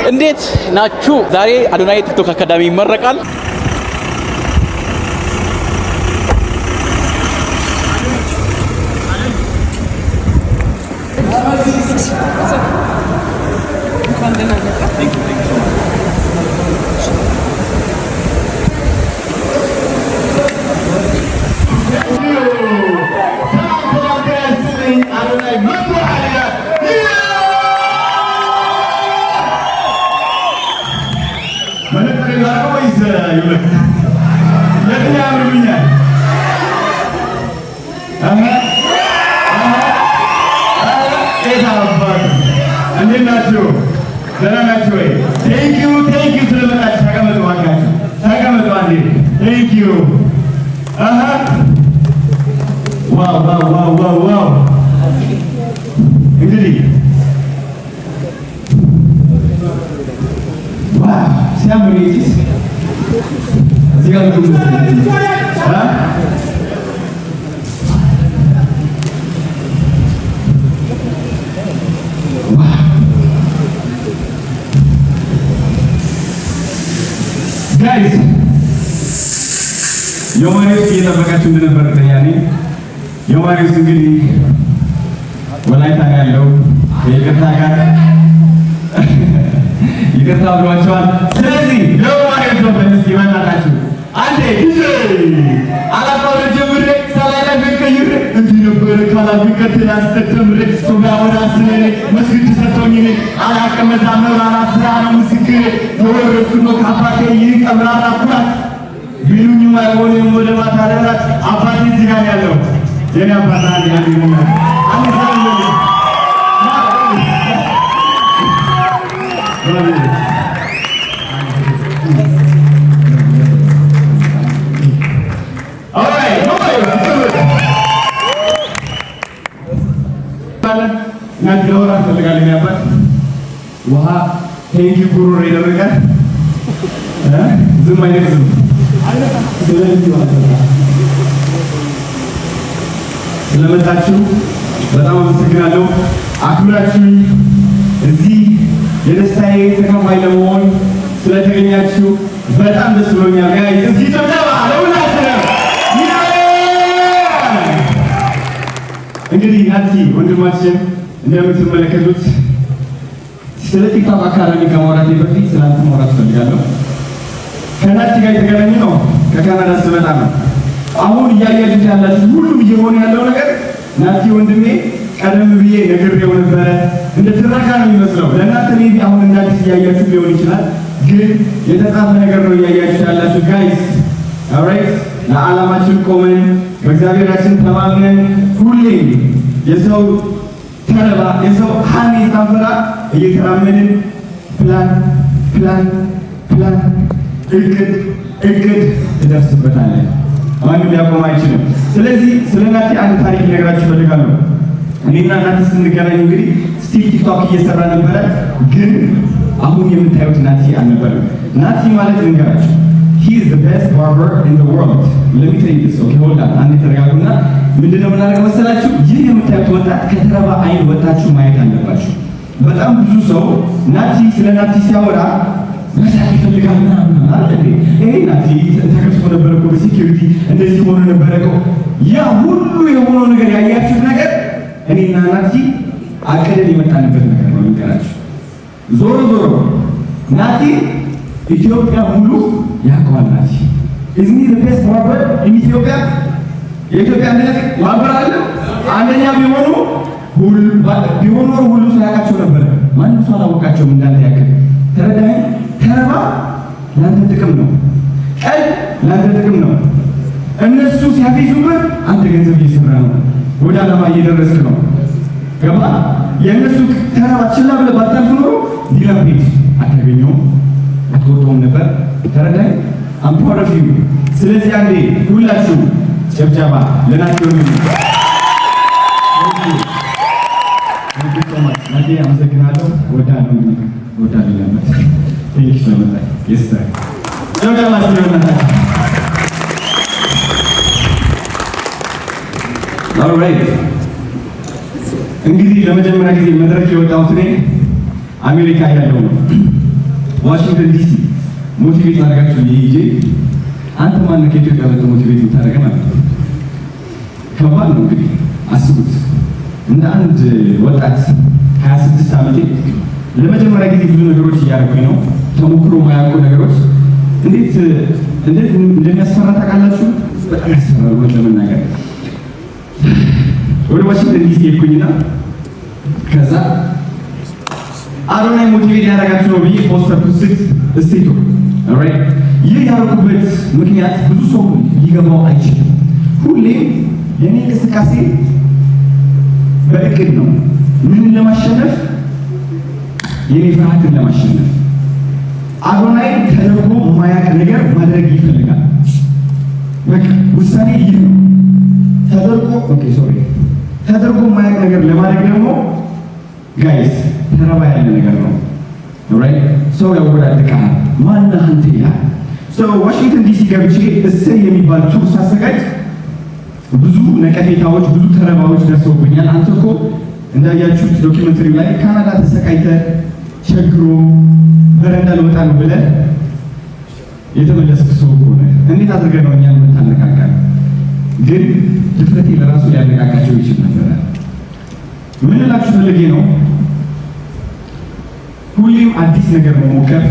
እንዴት ናችሁ? ዛሬ አዶናይ ቲክቶክ አካዳሚ ይመረቃል። Wow. Enggak. Wah, siapa ini? Siapa itu? Hah? Wah. Guys, yang mana kita bakal cunda bertanya ni? የማሪስ እንግዲህ ወላይታ ያለው ይቅርታ ብሏቸዋል። ስለዚህ የማሪስ ነው በእንስቲ ይመጣላችሁ አንዴ ዲጄ አላባው ጀምሬ ሳላላ በከይር እንዲህ ነበር ካላቢ ከተላ አስተምሬ ሱባውን አስነኔ መስጊድ ሰጥቶኝ አላቀመዛ መራራ ስራ ነው ምስክሬ ወረሱ ነው ካባቴ ይቀብራራ ኩራት ቢሉኝ ማይሆን ወደ ማታ ደራት አባቴ እዚህ ጋር ያለው Jadi apa tadi yang diumumkan? Anda salah dulu. Alright, nanti orang sekali ini apa? Wah, thank you guru Raider kan? Zoom aja zoom. ስለመጣችሁ በጣም አመሰግናለሁ። አክብራችሁ እዚህ የደስታዬ ተካፋይ ለመሆን ስለተገኛችሁ በጣም ደስ ብሎኛል። ጋይስ እዚህ ተባባ ለሁላችሁ እንግዲህ ናቲ ወንድማችን እንደምትመለከቱት ስለ ቲክቶክ አካዳሚ ከማውራቴ በፊት ስላንተ ማውራት ፈልጋለሁ። ከናቲ ጋር የተገናኘ ነው ከካናዳ ስመጣ ነው። አሁን እያያችሁት ያላችሁ ሁሉም እየሆነ ያለው ነገር ናቲ ወንድሜ ቀደም ብዬ ነግሬው ነበረ። እንደ ትረካ ነው የሚመስለው ለእናንተ ሜቢ አሁን እንዳዲስ እያያችሁ ሊሆን ይችላል፣ ግን የተጻፈ ነገር ነው እያያችሁ ያላችሁ ጋይስ። ኦልራይት ለዓላማችን ቆመን በእግዚአብሔራችን ተማምነን ሁሌም የሰው ተረባ የሰው ሀኒ ሳንፈራ እየተራመድን ፕላን እቅድ ትደርስበታለን። ማንም ሊያቆም አይችልም። ስለዚህ ስለ ናቲ አንድ ታሪክ ልነግራችሁ እፈልጋለሁ። እኔና ናቲ ስንገናኝ እንግዲህ ስቲል ቲክቶክ እየሰራ ነበረ፣ ግን አሁን የምታዩት ናቲ አልነበረም። ናቲ ማለት ልንገራችሁ፣ he is the best barber in the world. let me tell you this. okay hold on አንዴ ተረጋጉና ምንድነው የምናደርገው መሰላችሁ? ይህ የምታዩት ወጣት ከተረባ አይን ወጣችሁ ማየት አለባችሁ። በጣም ብዙ ሰው ናቲ ስለ ናቲ ሲያወራ መሳቅ ይፈልጋል ምናምን አይደል? ይሄ ናቲ ተከፍቶ ነበር እኮ ሴኩሪቲ እንደዚህ ሆኖ ነበር እኮ። ያ ሁሉ የሆነው ነገር ያያችሁት ነገር እኔና ናቲ አቀደን የመጣንበት ነገር ነው የሚቀራችሁ። ዞሮ ናቲ ኢትዮጵያ ሙሉ ያውቀዋል። ናቲ isn't he the best barber in Ethiopia? የኢትዮጵያ እንደዚህ ባርበር አለ አንደኛ ቢሆኑ ሁሉ ሰው ያውቃቸው ነበር። ማንም ሰው አላወቃቸውም እንዳንተ ያክል። ተረዳኸኝ? ተረባ ለአንተ ጥቅም ነው፣ ቀል ለአንተ ጥቅም ነው። እነሱ ሲያፌዙበት አንተ ገንዘብ እየሰራ ነው፣ ወደ ዓላማ እየደረስክ ነው። ገባ? የእነሱ ተረባ ችላ ብለህ ባታልፍ ኖሮ ዲላምቤት አታገኘውም፣ አትወጣውም ነበር። ተረዳኸኝ? I'm proud of you። ስለዚህ አንዴ ሁላችሁ ጨብጨባ ለናቸው ነው። ናቲ አመሰግናለሁ። ወዳለሁ ለማለት Thank you so much. Yes sir. ጨብጨባ ስለሆነታችሁ። All right. እንግዲህ ለመጀመሪያ ጊዜ መድረክ የወጣሁት እኔ አሜሪካ ያለው ነው። ዋሽንግተን ዲሲ ሞቲቬት አደረጋችሁ ይሄ አንተ ማን ነው ከኢትዮጵያ መጥቶ ሞቲቬት የምታደርገን ማለት ነው። ከባድ ነው እንግዲህ አስቡት። እንደ አንድ ወጣት 26 ዓመቴ ለመጀመሪያ ጊዜ ብዙ ነገሮች እያደረኩኝ ነው። ተሞክሮ ማያውቁ ነገሮች እንዴት እንደሚያስፈራ ታውቃላችሁ? በጣም ያስፈራል ለመናገር። ወደ ዋሽንግተን ዲሲ ሄድኩኝና ከዛ አዶናይ ሞቲቬት ያደረጋችሁ ነው ብዬ ፖስተር ኩስት እስቲቱ ኦልራይት። ይህ ያደረኩበት ምክንያት ብዙ ሰው ሊገባው አይችልም። ሁሌም የኔ እንቅስቃሴ በእቅድ ነው። ምንን ለማሸነፍ? የኔ ፍርሃትን ለማሸነፍ። አዶናይ ተደርጎ የማያውቅ ነገር ማድረግ ይፈልጋል። በቃ ውሳኔ ይህ ነው። ተደርጎ የማያውቅ ነገር ለማድረግ ደግሞ ጋይስ ተረባ ያለ ነገር ነው። ኦልራይት ሰው ያወዳድቃል። ማነህ አንተ ይላል። ዋሽንግተን ዲሲ ገብቼ እሰይ የሚባል ቱር ሳዘጋጅ ብዙ ነቀፌታዎች፣ ብዙ ተረባዎች ደርሰውብኛል። አንተ እኮ እንዳያችሁት ዶክመንተሪ ላይ ካናዳ ተሰቃይተህ ቸግሮ በረንዳ ልወጣ ነው ብለህ የተመለስክ ሰው ሆነ እንዴት አድርገህ ነው እኛን የምታነቃቃን? ግን ድፍረቴ ለራሱ ሊያነቃቃቸው ይችል ነበረ። ምን እላችሁ ፈልጌ ነው፣ ሁሌም አዲስ ነገር መሞከር፣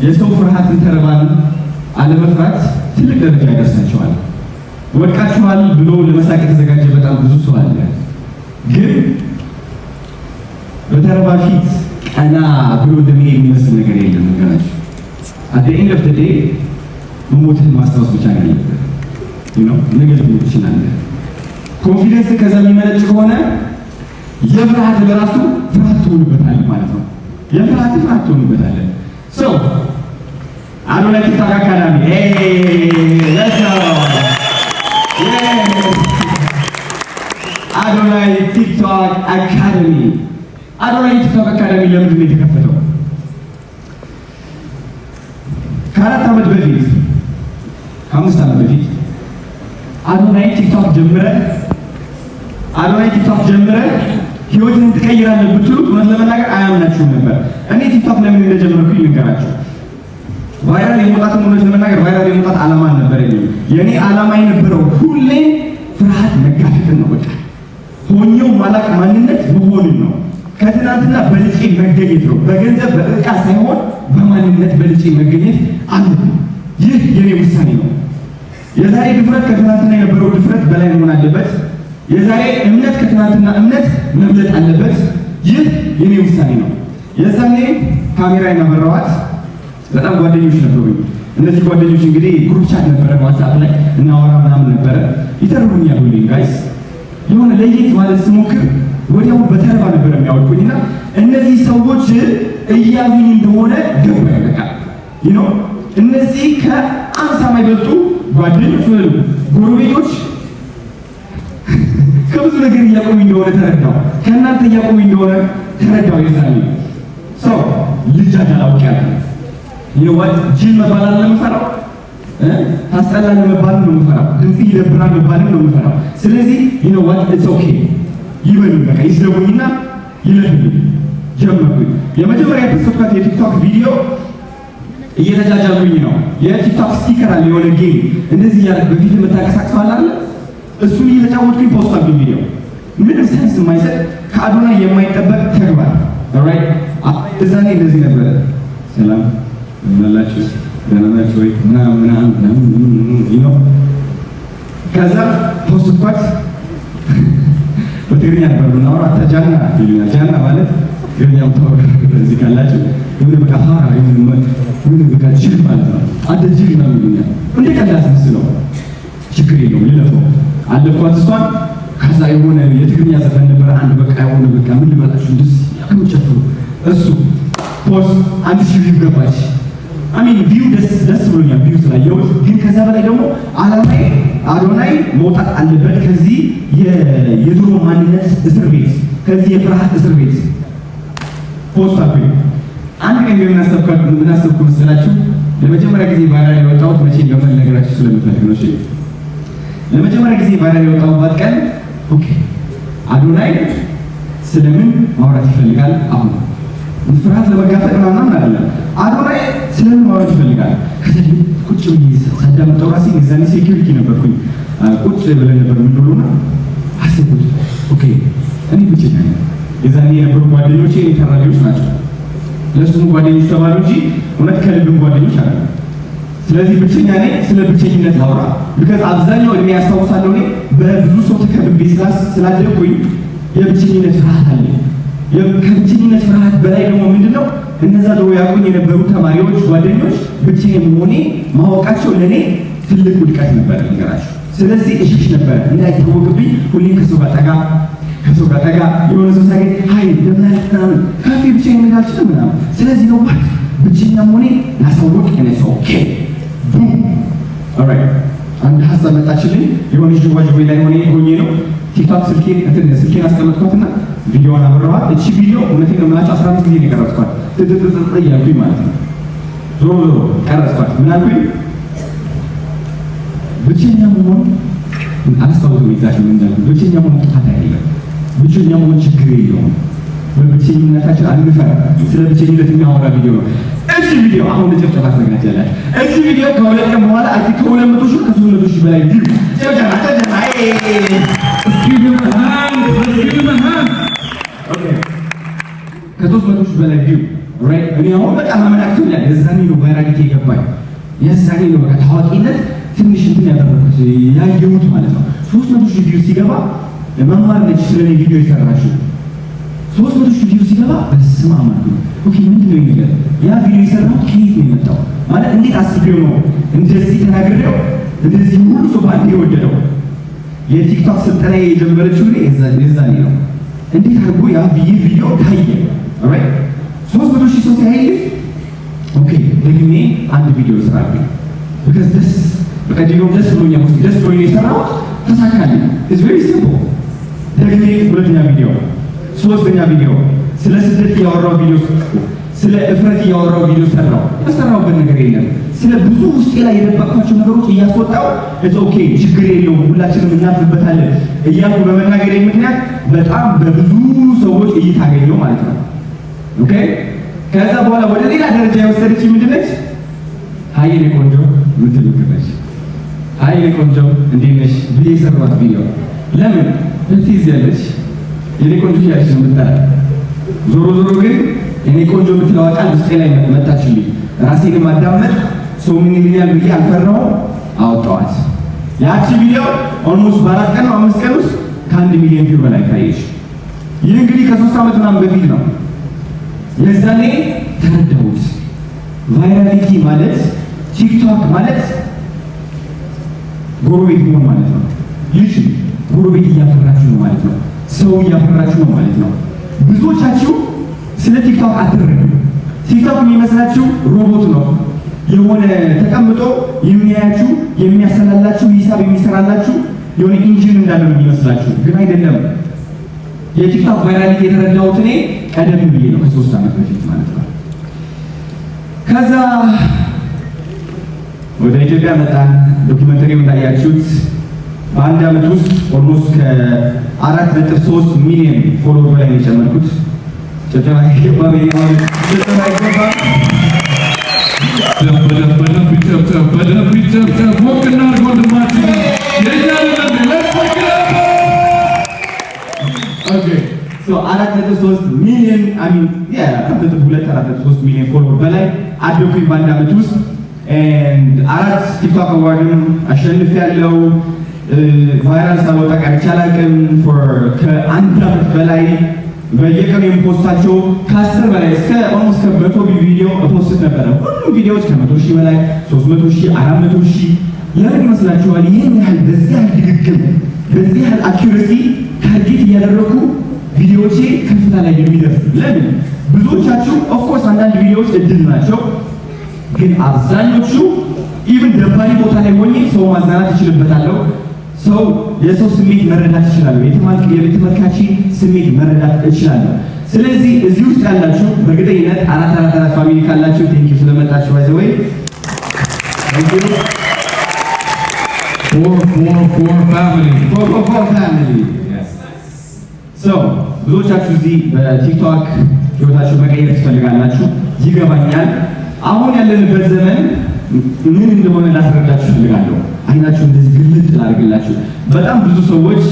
የሰው ፍርሃትን ተረባን አለመፍራት ትልቅ ደረጃ ያደርሳቸዋል። ወድቃችኋል ብሎ ለመሳቅ የተዘጋጀ በጣም ብዙ ሰው አለ። ግን በተረባ ፊት ቀና ብሎ እንደሚሄድ የሚመስል ነገር የለም። ነገራችሁ at the end of the day መሞትህን ማስታወስ ብቻ ነው ያለብህ። ነገ ልትሞት ትችላለህ። ኮንፊደንስ ከዛ የሚመነጭ ከሆነ የፍርሃት ለራሱ ፍርሃት ትሆንበታለህ ማለት ነው። የፍርሃት ትሆንበታለህ። ሰው አዶናይ ቲክቶክ አካዳሚ አዶናይ ቲክቶክ አካዳሚ ለምንድን ነው የተከፈተው? ከ4 ዓመት በፊት ከ5 ዓመት በፊት አዶናይ ቲክቶክ ጀምረህ ህይወትን ትቀይራለህ ብትሉት እውነት ለመናገር አያምናችሁም ነበር። እኔ ቲክቶክ ለምን እንደጀመርኩኝ ልንገራችሁ። ቫይራል የመውጣትን እውነት ለመናገር ቫይራል የመውጣት ዓላማ አልነበረኝም። የኔ ዓላማ የነበረው ሁሌ ፍርሃት መጋፈጥን ነው። በቃ ሆኜው ማላቅ ማንነት መሆንን ነው። ከትናንትና በልጬ መገኘት ነው። በገንዘብ በእቃ ሳይሆን በማንነት በልጬ መገኘት አለብኝ። ይህ የኔ ውሳኔ ነው። የዛሬ ድፍረት ከትናንትና የነበረው ድፍረት በላይ መሆን አለበት። የዛሬ እምነት ከትናንትና እምነት መብለጥ አለበት። ይህ የኔ ውሳኔ ነው። የዛኔ ካሜራ ያበራዋት በጣም ጓደኞች ነበሩኝ። እነዚህ ጓደኞች እንግዲህ ግሩፕ ቻት ነበረ፣ ዋትስአፕ ላይ እናወራ ምናምን ነበረ። ይተርቡኛል ሁሌ ጋይስ የሆነ ለየት ማለት ስሞክር ወዲያው በተረባ ነበር የሚያወጡኝና እነዚህ ሰዎች እያሉኝ እንደሆነ ገባኝ። በቃ እነዚህ ከ50 የማይበልጡ ጓደኞች ወይም ጎረቤቶች ከብዙ ነገር እያቆሙኝ እንደሆነ ተረዳው። ከእናንተ እያቆሙኝ እንደሆነ ተረዳው። የዛኔ ሰው ልጅ አዳላውቅ ያለ ይወጥ ጅል መባል ለምፈራው ታስጠላል መባል ነው የምፈራው። ድምጽ ይደብራል መባል ነው የምፈራው። ስለዚህ ይወጥ ኢትስ ኦኬ ይበሉ በቃ ይስደቡኝና ይለፉኝ ጀመርኩኝ። የመጀመሪያ የተሰፋት የቲክቶክ ቪዲዮ እየተጃጃሉኝ ነው። የቲክቶክ ስቲከር አለ የሆነ ጌም እንደዚህ ያለ በፊት የምታንቀሳቅሰው አለ እሱን እየተጫወትኩኝ ፖስት አድርጌ ቪዲዮ ምንም ሴንስ የማይሰጥ ከአዶናይ የማይጠበቅ ተግባር ኦልራይት። እዛኔ እንደዚህ ነበረ። ሰላም እናላችሁ ደህና ናችሁ ወይ ምናምን ከዛ ፖስት ኳት በትግርኛ ነበር ምናወራ። ጃና ይሉኛል። ጃና ማለት ግርኛው ታወራ እዚህ ካላችሁ የሆነ በቃ ፋራ የሆነ በቃ ጅል ማለት ነው። አንተ ጅል ነው ይሉኛል። እንደ ቀላል መስለው ችግር የለውም ልለፈው አለኳት እሷን። ከዛ የሆነ የትግርኛ ዘፈን ነበር አንድ በቃ የሆነ በቃ ምን ልበላችሁ እንደስ ያከምጨቱ እሱ ፖስት 1000 ቪው ገባች። አሚን ቪው ደስ ብሎኛል ቪው ስላየው። ግን ከዛ በላይ ደግሞ አላማዬ አዶናይ መውጣት አለበት ከዚህ የድሮ ማንነት እስር ቤት፣ ከዚህ የፍርሃት እስር ቤት ፖስት አድርጌ አንድ ቀን ምን አሰብኩ መሰላችሁ? ለመጀመሪያ ጊዜ ቫይራል የወጣሁት መቼ እንደሆነ ነገራችሁ ስለምፈልግ ነው። እሺ ለመጀመሪያ ጊዜ ቫይራል የወጣሁበት ቀን ኦኬ አዶናይ ስለምን ማውራት ይፈልጋል? አሁን ፍርሃት ለመጋፈጥ ምናምን አይደለም። አዶናይ ስለምን ማውራት ይፈልጋል? ከዚህ ቁጭ ብዬ ሳዳምጠው ራሴ የዛኔ ሴኩሪቲ ነበርኩኝ። ቁጭ ብለን ነበር የምንውለውና አሰብኩት፣ ኦኬ እኔ ብቻዬን ነኝ። የዛኔ የነበሩ ጓደኞቼ ተራቢዎች ናቸው። ለሱም ጓደኞች ተባሉ እንጂ እውነት ከልብም ጓደኞች አይደለም። ስለዚህ ብቸኛ ነኝ። ስለ ብቸኝነት ላውራ። because አብዛኛው እድሜ ያስታውሳለሁ እኔ በብዙ ሰው ተከብቤ ስላደግኩኝ የብቸኝነት ፍርሃት አለ። ከብቸኝነት ፍርሃት በላይ ደግሞ ምንድነው እነዛ ድሮ ያውቁኝ የነበሩ ተማሪዎች ጓደኞች ብቻዬን መሆኔ ማወቃቸው ለኔ ትልቅ ውድቀት ነበር ነገራቸው። ስለዚህ እሽሽ ነበር እንዳይታወቅብኝ ሁሌም ከሰው ጋር ጠጋ የሆነ ሰው ሳይገኝ ሃይ ለምን ካፌ ብቻዬን መሄድ አልችልም ምናምን። ስለዚህ ነው ማለት ብቸኛ መሆኔ ላሳውቅ እኔ ኦኬ ኦልራይት። አንድ ሀሳብ መጣችልኝ። የሆነ ጅዋጅዌ ላይ ሆኜ ነው ቲክቶክ ስልኬን አስቀመጥኳትና ቪዲዮውን አበራኋት። እቺ ቪዲዮ እውነቴን ነው የምላቸው 15 ጊዜ ነው የቀረጽኳት። እያልኩኝ ማለት ነው ዞሮ ቀረጽኳት። ምን አልኩኝ? ብቸኛ መሆን አላስታውስም ይዛችሁ እንዳልኩ ብቸኛ መሆን ጥፋት አይደለም። ብቸኛ መሆን ችግር የለውም። በብቸኝነታችን አንፈራ። ስለ ብቸኝነት የሚያወራ ቪዲዮ ነው። እዚህ ቪዲዮ አሁን ለጨብጨባ ተዘጋጅላችሁ። እዚህ ቪዲዮ ከሁለት ቀን በኋላ አይ ቲንክ ከ200 ሺህ ከ300 ሺህ በላይ ቪው ጨብጨባ ከ300 ሺህ በላይ ቪው ራይት። እኔ አሁን በጣም አመናክቶኛል። የዛኔ ነው ቫይራሊቲ የገባኝ። የዛኔ ነው በቃ ታዋቂነት ትንሽ እንትን ያደረኩት ያየሁት ማለት ነው። 300 ሺህ ቪው ሲገባ መማር ነች ስለኔ ቪዲዮ ይሰራችሁ 300 ሺህ ቪው ሲገባ በስመ አብ ማለት ነው። ኦኬ ምንድን ነው ይሄ? ያ ቪዲዮ የሰራሁት ከየት ነው የመጣው? ማለት እንዴት አስቤው ነው እንደዚህ ተናግሬው እንደዚህ ሁሉ ሰው ባንዴ የወደደው? የቲክቶክ ስልጠና የጀመረችው የዛኔ ነው። እንዴት አድርጎ ያ ቪዲዮ ታየ? ኦልራይት 300 ሺህ ሰው ሲያይ ኦኬ ደግሜ አንድ ቪዲዮ ስራልኝ because this በቀዲሞ ደስ ብሎኝ የሰራሁት ተሳካልኝ። it's very simple። ደግሜ ሁለተኛ ቪዲዮ ሶስተኛ ቪዲዮ ስለ ስደት ያወራው ቪዲዮ ስለ እፍረት ያወራው ቪዲዮ ሰራው። ተሰራውበት ነገር የለም። ስለ ብዙ ውስጤ ላይ የደበቅኳቸው ነገሮች እያስወጣው it's okay ችግር የለውም ሁላችንም እናፍርበታለን እያልኩ በመናገሬ ምክንያት በጣም በብዙ ሰዎች እይታ አገኘው ማለት ነው። ኦኬ ከዛ በኋላ ወደ ሌላ ደረጃ የወሰደች ምንድን ነች? ሃይ የኔ ቆንጆ ምትልክነች ሃይ የኔ ቆንጆ እንዴት ነሽ ብዬ የሰራሁት ቪዲዮ ለምን ልትይዝ ያለች የኔ ቆንጆ ያለች ነው የምትጠራ። ዞሮ ግን የኔ ቆንጆ የምትለው ቃል ውስጤ ላይ መጣችልኝ። ራሴን ማዳመጥ ሰው ምን ይለኛል ብዬ አልፈራሁም፣ አወጣኋት። ያቺ ቪዲዮ ኦልሞስት በ4 ቀን 5 ቀን ውስጥ ከ1 ሚሊዮን ቪው በላይ ታየች። ይህ እንግዲህ ከ3 ዓመት ምናምን በፊት ነው። የዛኔ ተረዳሁት። ቫይራሊቲ ማለት ቲክቶክ ማለት ጎረቤት መሆን ማለት ነው። ልጅ ጎረቤት እያፈራችሁ ነው ማለት ነው። ሰው እያፈራችሁ ነው ማለት ነው። ብዙዎቻችሁ ስለ ቲክቶክ አትረዱ። ቲክቶክ የሚመስላችሁ ሮቦት ነው። የሆነ ተቀምጦ የሚያያችሁ የሚያሰላላችሁ ሂሳብ የሚሰራላችሁ የሆነ ኢንጂን እንዳለው የሚመስላችሁ ግን አይደለም። የቲክቶክ ቫይራሊቲ የተረዳሁት እኔ ቀደም ብዬ ነው ከ3 ዓመት በፊት ማለት ነው። ከዛ ወደ ኢትዮጵያ መጣን። ዶክመንተሪው እንዳያችሁት በአንድ ዓመት ውስጥ ኦልሞስት ከ4.3 ሚሊዮን ፎሎወር በላይ ነው የጨመርኩት። ጭብጨባ ይገባል። So 4.3 ሚሊዮን ፎሎወር በላይ አደኩኝ በአንድ ዓመት ውስጥ። አራት ቲክቶክ አዋርድም አሸንፌያለሁ። ቫይራል ሳልወጣ ቀርቼ አላውቅም። ከአንድ ዓመት በላይ በየቀኑ የምፖስታቸው ከ10 በላይ እስከ ኦልሞስት ከ100 ቪዲዮ ፖስት ነበረ። ሁሉም ቪዲዮዎች ከ100 ሺህ በላይ 300 ሺህ 400 ሺህ። ለምን ይመስላችኋል? ይሄን ያህል በዚህ ያህል ድግግም በዚህ ያህል አኪዩሬሲ ታርጌት እያደረኩ ቪዲዮዎቼ ከፍታ ላይ የሚደርሱ ለምን? ብዙዎቻችሁ ኦፍኮርስ አንዳንድ ቪዲዮዎች እድል ናቸው፣ ግን አብዛኞቹ ኢቭን ደባሪ ቦታ ላይ ሆኜ ሰው ማዝናናት እችልበታለሁ። የሰው ስሜት መረዳት እችላለሁ። የተመልካች ስሜት መረዳት እችላለሁ። ስለዚህ እዚህ ውስጥ ያላችሁ በእርግጠኝነት 444 ፋሚሊ ካላችሁ ቴንክ ዩ ስለመጣችሁ። ባይ ዘ ወይ ፋሚሊ ብዙዎቻችሁ እዚህ በቲክቶክ ህይወታችሁ መቀየር ትፈልጋላችሁ፣ ይገባኛል። አሁን ያለንበት ዘመን ምን እንደሆነ ላስረዳችሁ እፈልጋለሁ። አይናችሁ እንደዚህ ግልጥ ላድርግላችሁ። በጣም ብዙ ሰዎች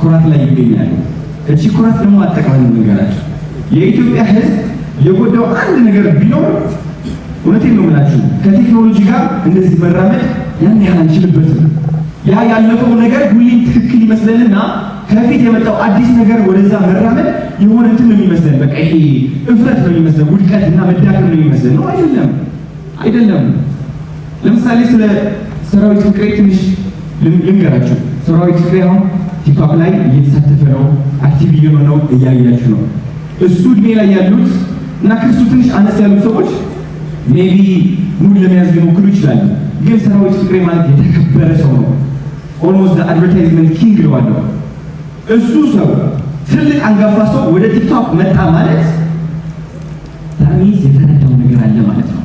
ኩራት ላይ ይገኛሉ። እቺ ኩራት ደግሞ አጠቃላይ ነገራችሁ የኢትዮጵያ ህዝብ የጎዳው አንድ ነገር ቢኖር እውነቴን ነው የምላችሁ ከቴክኖሎጂ ጋር እንደዚህ መራመድ ያን ያህል አንችልበትም። ያ ያለፈው ነገር ሁሌም ትክክል ይመስለንና ከፊት የመጣው አዲስ ነገር ወደዛ መራመድ የሆነ እንትን ነው የሚመስለን። በቃ ይሄ እፍረት ነው የሚመስለን፣ ውድቀት እና መዳከም ነው የሚመስለን። ነው አይደለም። ለምሳሌ ስለ ሰራዊት ፍቅሬ ትንሽ ልንገራችሁ። ሰራዊት ፍቅሬ አሁን ቲክቶክ ላይ እየተሳተፈ ነው፣ አክቲቭ እየሆነ ነው፣ እያያችሁ ነው። እሱ እድሜ ላይ ያሉት እና ከሱ ትንሽ አነስ ያሉት ሰዎች ሜቢ ሙድ ለመያዝ ሊሞክሩ ይችላሉ። ግን ሰራዊት ፍቅሬ ማለት የተከበረ ሰው ነው። ኦልሞስት አድቨርታይዝመንት ኪንግ ነው። እሱ ሰው ትልቅ አንጋፋ ሰው ወደ ቲክቶክ መጣ ማለት ታሚዝ የተረዳው ነገር አለ ማለት ነው።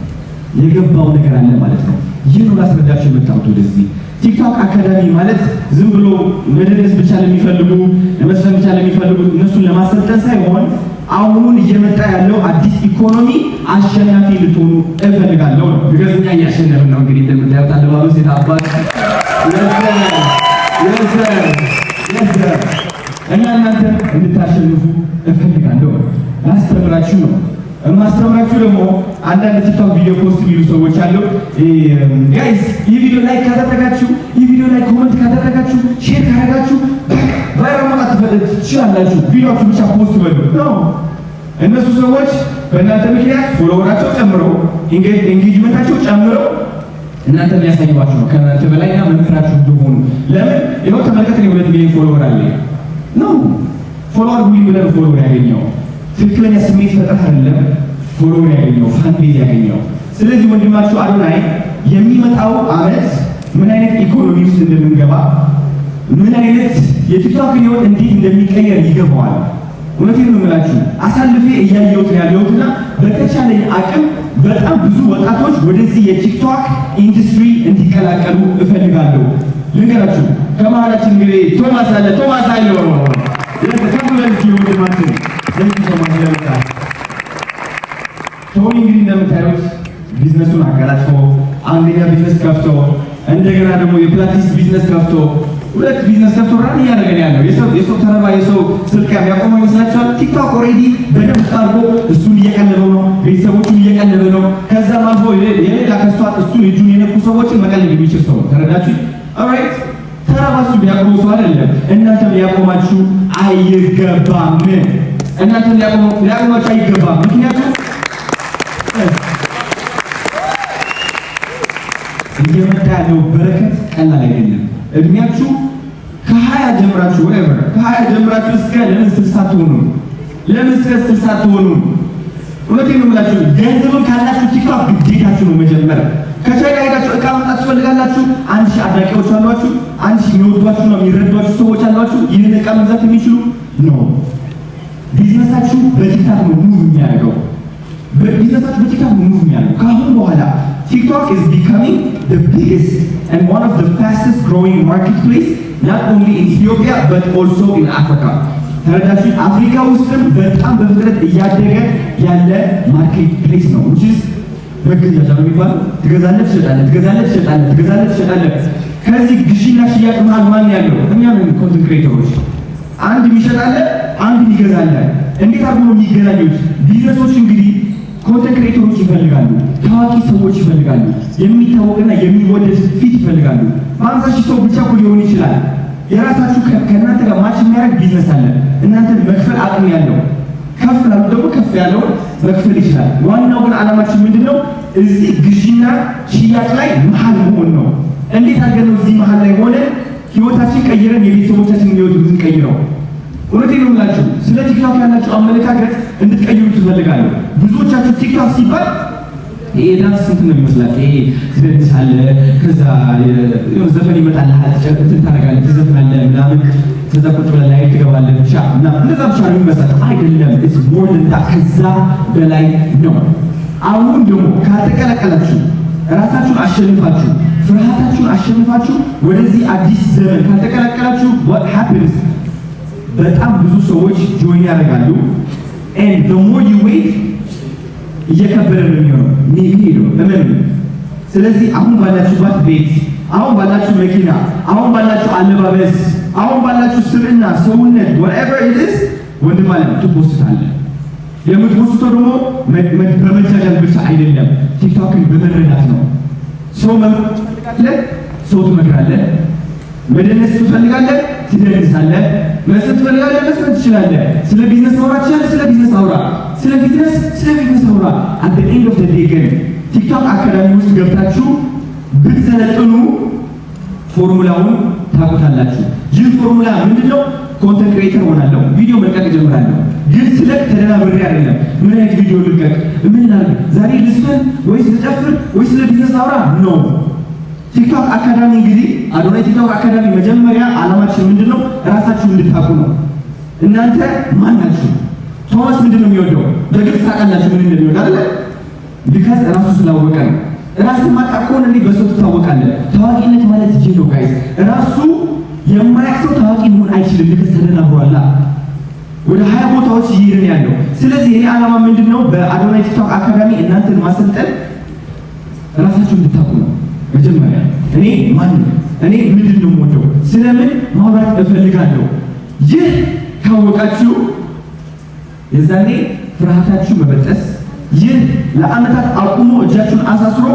የገባው ነገር አለ ማለት ነው። ይህን ላስረዳችሁ የመጣሁት ወደዚህ ቲክቶክ አካዳሚ ማለት ዝም ብሎ መደረስ ብቻ ለሚፈልጉ ለመስፈን ብቻ ለሚፈልጉ እነሱን ለማሰልጠን ሳይሆን አሁን እየመጣ ያለው አዲስ ኢኮኖሚ አሸናፊ ልትሆኑ እፈልጋለሁ ነው። ግዝኛ እያሸነፍን ነው። እንግዲህ እንደምታዩት አለባበስ የታባል እና እናንተ እንድታሸንፉ እፈልጋለሁ። ላስተምራችሁ ነው። ማስተምራችሁ ደግሞ አንዳንድ ቲክቶክ ቪዲዮ ፖስት የሚሉ ሰዎች አሉ። ጋይስ ይህ ቪዲዮ ላይክ ካደረጋችሁ፣ ይህ ቪዲዮ ላይ ኮሜንት ካደረጋችሁ፣ ሼር ካደረጋችሁ ቫይራል መውጣት ትችላላችሁ። ቪዲዮአችሁ ብቻ ፖስት በሉ ነው። እነሱ ሰዎች በእናንተ ምክንያት ፎሎወራቸው ጨምረው ኤንጌጅመንታቸው ጨምረው እናንተ የሚያሳዩዋችሁ ነው ከእናንተ በላይና መምህራችሁ እንደሆኑ። ለምን ይኸው ተመልከት፣ 2 ሚሊዮን ፎሎወር አለ ነው። ፎሎወር ሁሉ ብለን ፎሎወር ያገኘው ትክክለኛ ስሜት ፈጥረህ አይደለም ፎሎወር ያገኘው ፋንቤዝ ያገኘው። ስለዚህ ወንድማችሁ አዶናይ የሚመጣው አመት ምን አይነት ኢኮኖሚ ውስጥ እንደምንገባ ምን አይነት የቲክቶክ ህይወት እንዴት እንደሚቀየር ይገባዋል። እውነቴን ነው የምላችሁ አሳልፌ እያየሁት ያለሁትና በተቻለኝ አቅም በጣም ብዙ ወጣቶች ወደዚህ የቲክቶክ ኢንዱስትሪ እንዲቀላቀሉ እፈልጋለሁ። ልንገራችሁ ከመሀላችን እንግዲህ ቶማስ አለ። ቶማስ አለው ለተከፈለች ወንድማችን ለዚህ ቶማስ ለምታ ቶኒ እንግዲህ እንደምታዩት ቢዝነሱን አቀላጥፎ አንደኛ ቢዝነስ ከፍቶ እንደገና ደግሞ የፕላቲስ ቢዝነስ ከፍቶ 2 ቢዝነስ ከፍቶ ራን እያደረገ ያለው የሰው ተረባ የሰው ስልክ ያቆመው ይመስላችኋል? ቲክቶክ ኦልሬዲ በደንብ አድርጎ እሱን እየቀለበው ነው፣ ቤተሰቦቹን እየቀለበ ነው። ከዛም አልፎ የሌላ ከሷት እሱን እጁን የነኩ ሰዎችን መቀለብ የሚችል ሰው ተረዳችሁ? ኦልራይት ተረባሱ ቢያቆሙ ሰው አይደለም። እናንተም ሊያቆማችሁ አይገባም። እናንተም ሊያቆማችሁ አይገባም። ምክንያቱም እየመጣ ያለው በረከት ቀላል አይደለም። እድሜያችሁ ከ20 ጀምራችሁ ወይበር ከ20 ጀምራችሁ እስከ ለምን 60 ትሆኑ? ለምን እስከ 60 ትሆኑ? እውነቴን ነው የምላችሁ። ገንዘብን ካላችሁ ቲክቶክ ግዴታችሁ ነው መጀመር። ከቻይና ሄዳችሁ እቃ ማምጣት ትፈልጋላችሁ። 1000 አድናቂዎች አሏችሁ፣ 1000 የሚወዷችሁ ነው የሚረዷችሁ ሰዎች አሏችሁ። ይህን እቃ መግዛት የሚችሉ ነው። ቢዝነሳችሁ በቲክቶክ ነው ሙቭ የሚያደርገው። በቢዝነሳችሁ በቲክቶክ ነው ሙቭ የሚያደርገው። ከአሁን በኋላ TikTok is becoming the biggest and one of the fastest growing marketplace not only in Ethiopia but also in Africa. ተረዳችሁ? አፍሪካ ውስጥም በጣም በፍጥነት እያደገ ያለ ማርኬት ፕሌስ ነው። which is መገዛጫ ነው የሚባለው። ትገዛለህ፣ ትሸጣለህ። ከዚህ ግዢና ሽያጭ መሀል ማን ያለው? እኛ ነን ኮንተንት ክሬተሮች። አንድ የሚሸጣለ፣ አንድ የሚገዛለ። እንዴት አድርጎ ነው የሚገናኙት? ቢዝነሶች እንግዲህ ኮንተንት ክሬተሮች ይፈልጋሉ፣ ታዋቂ ሰዎች ይፈልጋሉ፣ የሚታወቅና የሚወደድ ፊት ይፈልጋሉ። 50,000 ሰው ብቻ እኮ ሊሆን ይችላል። የራሳችሁ ከእናንተ ጋር ማች የሚያደርግ ቢዝነስ አለ። እናንተ መክፈል አቅም ያለው ከፍ ላሉ ደግሞ ከፍ ያለው መክፈል ይችላል። ዋናው ግን ዓላማችን ምንድነው? እዚህ ግዢና ሽያጭ ላይ መሀል መሆን ነው። እንዴት አድርገን ነው እዚህ መሀል ላይ ሆነ ህይወታችን ቀይረን የቤተሰቦቻችንን ህይወት እንቀይረው? እውነቴን ነው የምላችሁ። ስለ ቲክቶክ ያላችሁ አመለካከት እንድትቀይሩ ትፈልጋለሁ። ብዙዎቻችሁ ቲክቶክ ሲባል ይሄ ዳንስ ስንት ነው የሚመስላችሁ? ይሄ ትደንሳለህ፣ ከዛ የሆነ ዘፈን ይመጣልሃል፣ እንትን ታደርጋለህ፣ ትዘፍናለህ ምናምን፣ ከዛ ቁጭ ብለህ ላይ ትገባለህ ብቻ እና እንደዛ ብቻ ነው የሚመስላችሁ። አይደለም። it's more than that። ከዛ በላይ ነው። አሁን ደግሞ ካልተቀላቀላችሁ፣ ራሳችሁን አሸንፋችሁ፣ ፍርሃታችሁን አሸንፋችሁ ወደዚህ አዲስ ዘመን ካልተቀላቀላችሁ what happens? በጣም ብዙ ሰዎች ጆይን ያደርጋሉ። and the more you wait እየከበደ ነው የሚሆነው የሚሄደው እመኑ። ስለዚህ አሁን ባላችሁባት ቤት፣ አሁን ባላችሁ መኪና፣ አሁን ባላችሁ አለባበስ፣ አሁን ባላችሁ ስብዕና፣ ሰውነት whatever it is ወንድም ማለት ትፖስታለህ። የምትፖስተው ደግሞ በመጃጃል ብቻ አይደለም፣ ቲክቶክን በመረዳት ነው። ሰው መምረጥ ትፈልጋለህ፣ ሰው ትመክራለህ። መደነስ ትፈልጋለህ፣ ትደንሳለህ። መስጠት ትፈልጋለህ፣ መስጠት ትችላለህ። ስለ ቢዝነስ ማውራት ትችላለህ፣ ስለ ቢዝነስ አውራ። ስለ ቢዝነስ አውራ። at the end of the day ግን ቲክቶክ አካዳሚ ውስጥ ገብታችሁ ብትሰለጥኑ ፎርሙላውን ታውቁታላችሁ። ይህ ፎርሙላ ምንድነው? ኮንተንት ክሬተር ሆናለሁ፣ ቪዲዮ መልቀቅ ጀምራለሁ። ግን ስለቅ ተደናብሬ አይደለም። ምን አይነት ቪዲዮ ልቀቅ፣ ምን ላድርግ፣ ዛሬ ልስፈን ወይስ ልጨፍር ወይስ ስለ ቢዝነስ አውራ ነው። ቲክቶክ አካዳሚ እንግዲህ አዶናይ ቲክቶክ አካዳሚ መጀመሪያ ዓላማችን ምንድነው? ራሳችሁን እንድታውቁ ነው። እናንተ ማን ናችሁ? ቶማስ ምንድነው የሚወደው? በግልጽ ታውቃላችሁ ምን እንደሚወድ አይደል? ቢካዝ ራሱ ስላወቀ ነው። ራስን ማጣቅ ከሆነ እንዴ በሰው ትታወቃለህ። ታዋቂነት ማለት ይሄ ነው ጋይስ። ራሱ የማያውቅ ሰው ታዋቂ መሆን አይችልም። ቢካዝ ተደናብሯላ። ወደ 20 ቦታዎች ይሄድን ያለው። ስለዚህ የኔ ዓላማ ምንድነው? በአዶናይ ቲክቶክ አካዳሚ እናንተን ማሰልጠን ራሳችሁን እንድታውቁ ነው። መጀመሪያ እኔ ማን ነኝ? እኔ ምንድነው የምወደው? ስለምን ማውራት እፈልጋለሁ? ይህ ካወቃችሁ የዛኔ ፍርሃታችሁ መበጠስ፣ ይህ ለዓመታት አቁሞ እጃችሁን አሳስሮ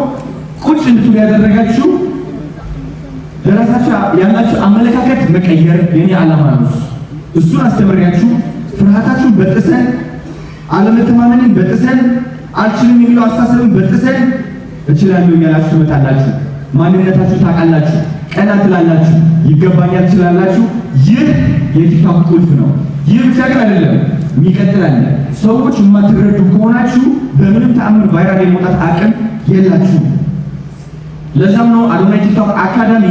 ቁጭ እንድትሉ ያደረጋችሁ ለራሳችሁ ያላችሁ አመለካከት መቀየር የኔ ዓላማ ነው። እሱን አስተምሪያችሁ ፍርሃታችሁን በጥሰን፣ አለመተማመንን በጥሰን፣ አልችልም የሚለው አስተሳሰብን በጥሰን እችላለሁ እያላችሁ ትመጣላችሁ። ማንነታችሁ ታውቃላችሁ፣ ቀና ትላላችሁ፣ ይገባኛል ትላላችሁ። ይህ የቲክቶክ ቁልፍ ነው። ይህ ብቻ ግን አይደለም፣ የሚቀጥል አለ። ሰዎች የማትረዱ ከሆናችሁ በምንም ተአምር ቫይራል የመውጣት አቅም የላችሁም። ለዛም ነው አዶናይ ቲክቶክ አካዳሚ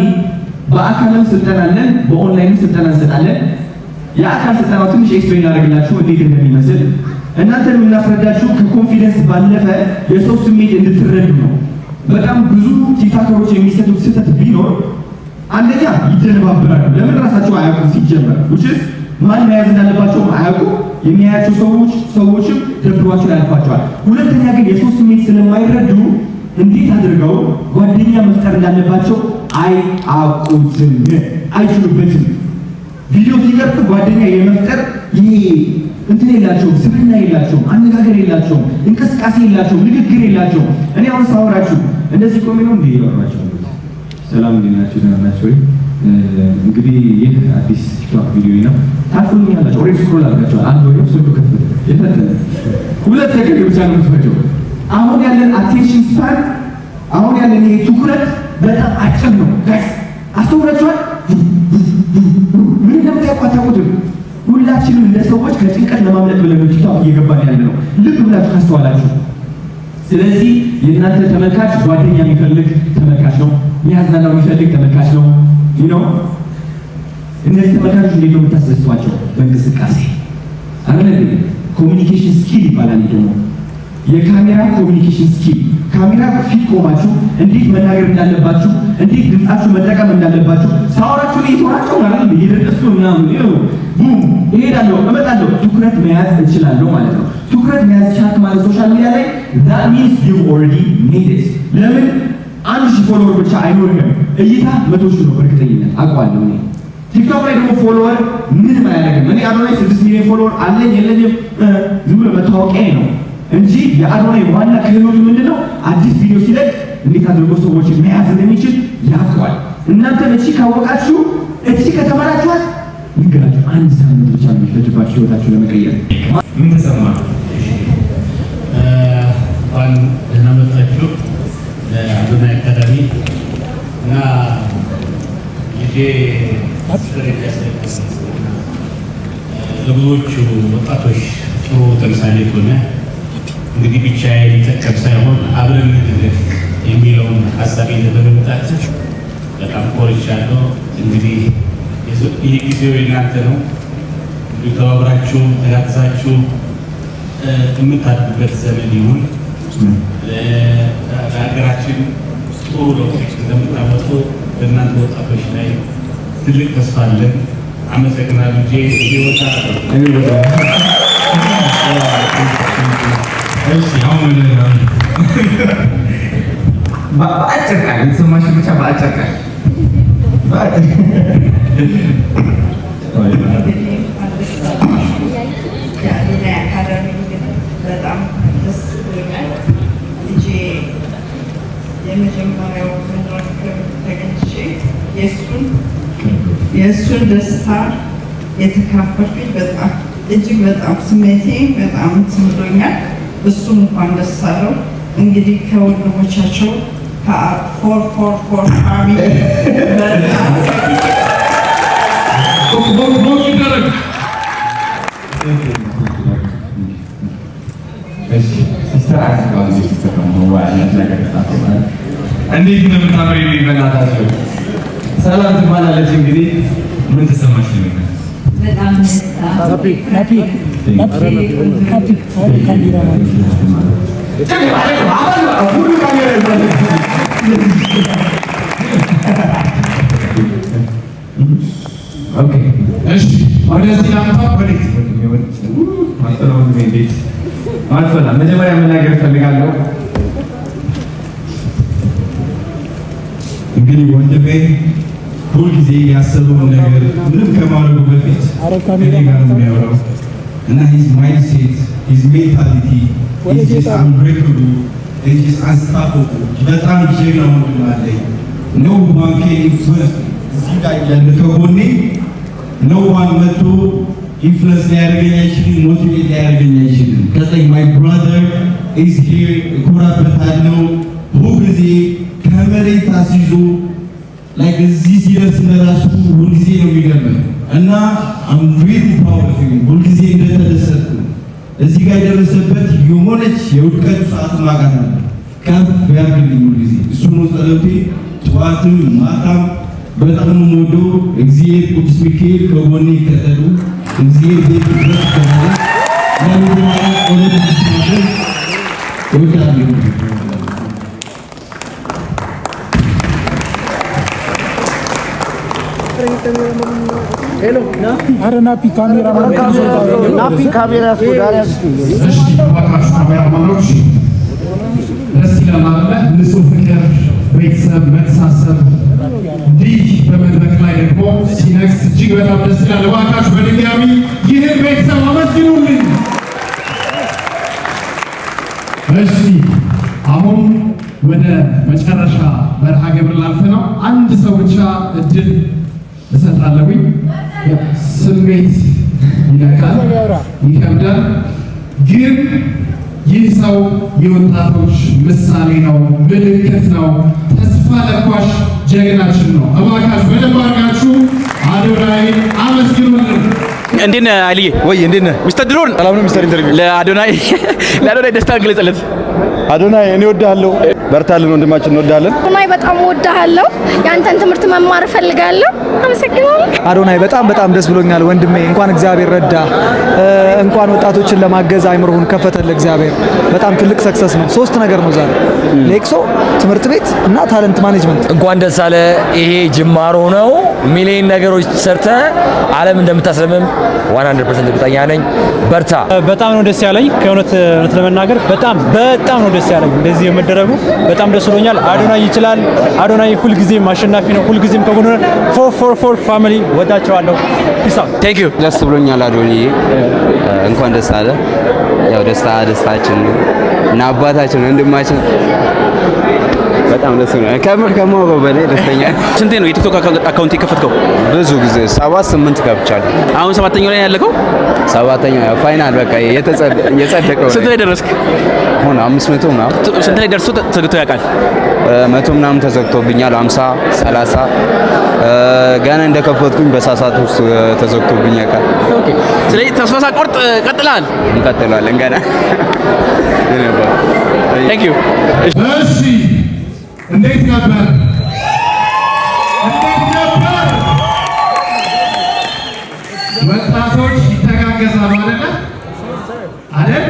በአካልም ስልጠና አለን፣ በኦንላይንም ስልጠና እንሰጣለን። የአካል ስልጠናው ትንሽ ኤክስፕሌን አደርግላችሁ እንዴት እንደሚመስል እናንተን የምናስረዳችሁ ከኮንፊደንስ ባለፈ የሰው ስሜት እንድትረዱ ነው። በጣም ብዙ ቲክቶከሮች የሚሰጡት ስህተት ቢኖር አንደኛ ይደነባበራሉ። ለምን ራሳቸው አያውቁም ሲጀመር which is ማን መያዝ እንዳለባቸው አያውቁም። የሚያያቸው ሰዎችም ደብሯቸው ያልፋቸዋል። ሁለተኛ ግን የሰው ስሜት ስለማይረዱ እንዴት አድርገው ጓደኛ መፍጠር እንዳለባቸው አያውቁትም፣ አይችሉበትም። ቪዲዮ ሲቀርጹ ጓደኛ የመፍጠር ይሄ እንትን የላቸውም፣ ስብዕና የላቸውም፣ አነጋገር የላቸውም፣ እንቅስቃሴ የላቸውም፣ ንግግር የላቸውም። እኔ አሁን ሳወራችሁ እንደዚህ ቆሜ ነው እንዴ ያወራችሁ? ሰላም እንዴናችሁ? ደህና ናችሁ ወይ? እንግዲህ ይህ አዲስ ቲክቶክ ቪዲዮ ነው። ታጥሉኛላችሁ። ኦሬንጅ ስክሮል አድርጋችኋል። አንድ ወሬ ስልኩ ከፍተ የፈተነ 2 ሰከንድ ብቻ ነው የምትፈጀው። አሁን ያለን አቴንሽን ስፓን፣ አሁን ያለን ይሄ ትኩረት በጣም አጭር ነው ጋይስ። አስተውላችኋል? ምን እንደምታውቁት ሁላችንም እንደ ሰዎች ከጭንቀት ለማምለጥ ብለን ቲክቶክ እየገባን ያለ ነው። ልብ ብላችሁ ካስተዋላችሁ። ስለዚህ የእናንተ ተመልካች ጓደኛ የሚፈልግ ተመልካች ነው፣ የሚያዝናናው የሚፈልግ ተመልካች ነው። ነው እነዚህ ተመልካቾች እንዴት ነው የምታስደስቷቸው? በእንቅስቃሴ አይደል? ኮሚኒኬሽን ስኪል ይባላል። ደግሞ የካሜራ ኮሚኒኬሽን ስኪል፣ ካሜራ ፊት ቆማችሁ እንዴት መናገር እንዳለባችሁ፣ እንዴት ድምጻችሁ መጠቀም እንዳለባችሁ፣ ሳወራችሁ እየተወራችሁ ማለት ነው። እየደረስኩ ምናምን ቡም እሄዳለሁ እመጣለሁ፣ ትኩረት መያዝ እችላለሁ ማለት ነው። ትኩረት መያዝ ቻልክ ማለት ሶሻል ሚዲያ ላይ that means you already made it። ለምን 1000 ፎሎወር ብቻ አይኖርም፣ እይታ 100,000 ነው። በእርግጠኝነት አውቀዋለሁ እኔ። ቲክቶክ ላይ ደግሞ ፎሎወር ምንም አያደርግም። እኔ አዶናይ 6 ሚሊዮን ፎሎወር አለኝ የለኝም ዝም ብሎ መታወቂያ ነው እንጂ የአዶናይ ዋና ክህሎቱ ምንድነው? አዲስ ቪዲዮ ሲለቅ እንዴት አድርጎ ሰዎችን መያዝ እንደሚችል ያውቀዋል። እናንተ እቺ ካወቃችሁ፣ እቺ ከተማራችኋት ንገራችሁ 1 ሳምንት ብቻ ነው የሚፈጅባችሁ ህይወታችሁ ለመቀየር። ምን ተሰማ? እንኳን ደህና መጣችሁ አዶናይ አካዳሚ እና ልጄ ለብዙዎቹ ወጣቶች ጥሩ ተምሳሌት ሆነ። እንግዲህ ብቻዬን ሊጠቀም ሳይሆን አብረን እንድንልህ የሚለውን ሀሳብ ለመምጣት በጣም ኮርቻለሁ። እንግዲህ ይህ ጊዜው የእናንተ ነው። እንግዲህ ተባብራችሁ ተጋግዛችሁ የምታድጉበት ዘመን ይሁን። ለሀገራችን ጥሩ ለውጥ እንደምታመጡ በእናንተ ወጣቶች ላይ ትልቅ ተስፋ አለን። አመሰግናለሁ። እሺ አሁን በአጭር ቃል የተሰማሽ ብቻ በአጭር ቃል የአዶናይ አካዳሚ በጣም ደስ ብሎኛል። ልጄ የመጀመሪያው መድረክ ተገኝቼ የእሱን ደስታ የተካፈልኩኝ በጣም እጅግ በጣም ስሜቴ በጣም ትምዶኛል። እሱም እንኳን ደስ አለው። እንግዲህ ከወንድሞቻቸው ከፎር ፋሚሊ እንዴት ነው የምታምሪ? በእናታችሁ ሰላም ትባላለች። እንግዲህ ምን ተሰማሽ? በጣም መጀመሪያ መናገር እፈልጋለሁ። እንግዲህ ወንድሜ ሁልጊዜ ያሰበውን ነገር ምንም ከማድረጉ በፊት ከእኔ ጋር ነው የሚያወራው እና ሂዝ ማይንድሴት ሂዝ ሜንታሊቲ ኢዝ አንብሬከብል ኢዝ አንስታፖብል በጣም ጀግና ወንድም አለኝ። ኖ ዋን ኬን ኢንፍሉዌንስ እዚህ ጋር ያለ ከጎኔ ኖ ዋን መቶ ኢንፍሉዌንስ ሊያደርገኝ አይችልም፣ ሞቲቬት ሊያደርገኝ አይችልም። ከዚህ ማይ ብራዘር ኢዝ ሂር እኮራበታለሁ። ሁልጊዜ ከመሬት አስይዞ ላይክ እዚህ ሲደርስ ለራሱ ሁልጊዜ ነው የሚገርመኝ እና አም ሪሊ ፕራውድ ኦፍ ሂም። ሁልጊዜ እንደተደሰትኩ እዚህ ጋር የደረሰበት የሆነች የውድቀት ሰዓት ማቃት ነው። ከፍ ያርግልኝ ሁልጊዜ እሱ ነው ጸሎቴ። ጠዋትም ማታም በጣም ነው የምወደው። እግዚአብሔር ቅዱስ ሚካኤል ከጎኔ ይከተሉ። እግዚአብሔር ቤት ድረስ ከሆነ ለምንድነው ጸሎት ይስማል ወዳለሁ። Hello, ናፒ ካሜራ ካሜራማኖች ደስ ይላል። ንጹህ ፍቅር፣ ቤተሰብ፣ መተሳሰብ እንዲህ በመድረክ ላይ ደግሞ ሲነግስ እጅግ በጣም ደስ ይላል። እባካችሁ በድጋሚ ይህን ቤተሰብ አመስግኑልኝ። እሺ አሁን ወደ መጨረሻ መርሃ ግብር ላልፍ ነው። አንድ ሰው ብቻ እድል እሰጣለሁኝ። ስሜት ይነካል፣ ይከብዳል። ግን ይህ ሰው የወጣቶች ምሳሌ ነው፣ ምልክት ነው፣ ተስፋ ለኳሽ ጀግናችን ነው። እባካችሁ በደንብ አድርጋችሁ አዶናይን አመስግኑልን። እንዴት ነህ አልዬ? ወይ እንዴት ነህ? ሚስተር ድሮን ሰላም ነው ሚስተር ኢንተርቪው። ለአዶናይ ደስታ ገለጸለት። አዶናይ እኔ እወድሃለሁ፣ በርታልን ወንድማችን እንወድሃለን። አዶናይ በጣም እወድሃለሁ፣ ያንተን ትምህርት መማር እፈልጋለሁ። አመሰግናለሁ አዶናይ። በጣም ደስ ብሎኛል ወንድሜ። እንኳን እግዚአብሔር ረዳ፣ እንኳን ወጣቶችን ለማገዝ አይምሮህን ከፈተልህ እግዚአብሔር። በጣም ትልቅ ሰክሰስ ነው። 3 ነገር ነው ዛሬ፣ ሌክሶ፣ ትምህርት ቤት እና ታለንት ማኔጅመንት። እንኳን ደስ አለ። ይሄ ጅማሮ ነው። ሚሊዮን ነገሮች ሰርተ ዓለም እንደምታስለምም 100% እርግጠኛ ነኝ። በርታ። በጣም ነው ደስ ያለኝ ከእውነት ለመናገር በጣም ነው ደስ ያለኝ እንደዚህ የመደረጉ በጣም ደስ ብሎኛል። አዶናይ ይችላል። አዶናይ ሁልጊዜም አሸናፊ ነው። ሁልጊዜም ከጎኑ ፎር ፋሚሊ ወዳቸዋለሁ። ፒስ አውት። ቴንክ ዩ። ደስ ብሎኛል አዶናይ፣ እንኳን ደስ አለ። ያው ደስታችን እና አባታችን ወንድማችን በጣም ደስ ነው። ከማውቀው በላይ ደስተኛ። ስንቴ ነው የቲክቶክ አካውንት የከፈትከው? ብዙ ጊዜ 7-8 ከፍቻለሁ። አሁን 7ኛው ላይ ያለከው? 7ኛው ያው ፋይናል በቃ የጸደቀው። ስንት ላይ ደረስክ? አሁን 500 ምናምን። ስንት ላይ ደርሶ ተዘግቶ ያውቃል? 100 ምናምን ተዘግቶብኛል። 50 30 ገና እንደከፈትኩኝ በሳሳት ውስጥ ተዘግቶብኝ ያውቃል። ኦኬ። ስለዚህ ተስፋ ሳትቆርጥ ቀጥላል? እንቀጥላለን ገና። ቴንክ ዩ። እሺ እንዴት ነበር? ወጣቶች ይተጋገዛሉ አይደል?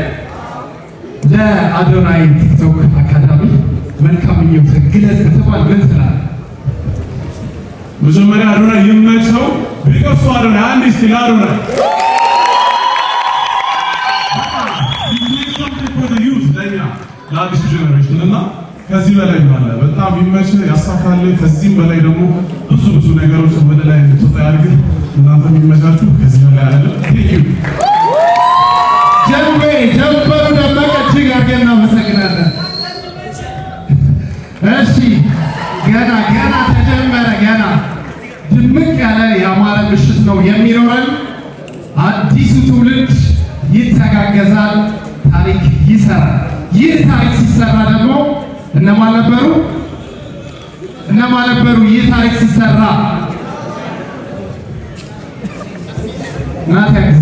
ለአዶናይ ቲክቶክ አካዳሚ መልካም ምኞት ግለጽ ከተባለ ምን ትላለህ? መጀመሪያ አዶናይ ይመቸው። ቢቀርሱ አዶናይ አንድ እስቲ ለአዶናይ ለአዲሱ ጄኔሬሽን እና ከዚህ በላይ ባለ በጣም ይመችህ ያሳካልህ። ከዚህም በላይ ደግሞ ብዙ ነገሮች ወደ ላይ እንድትወጣ ያድርግህ። እናንተ የሚመቻችሁ ከዚህ በላይ አይደለም። ቴንክ ዩ ጀንበሩ ደመቀ እጅግ አድርገን እናመሰግናለን። እሺ ገና ተጀመረ። ገና ድምቅ ያለ ያማረ ምሽት ነው የሚኖረን። አዲሱ ትውልድ ይተጋገዛል፣ ታሪክ ይሰራል። ይህ ታሪክ ሲሰራ ደግሞ እነማን ነበሩ? ይህ ታሪክ ሲሰራ ናታክስ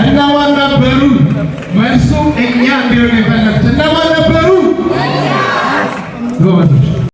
እነማን ነበሩ? መልሱ እኛ እንዲሆን የፈለጉት እነማን ነበሩ? ጎበዞች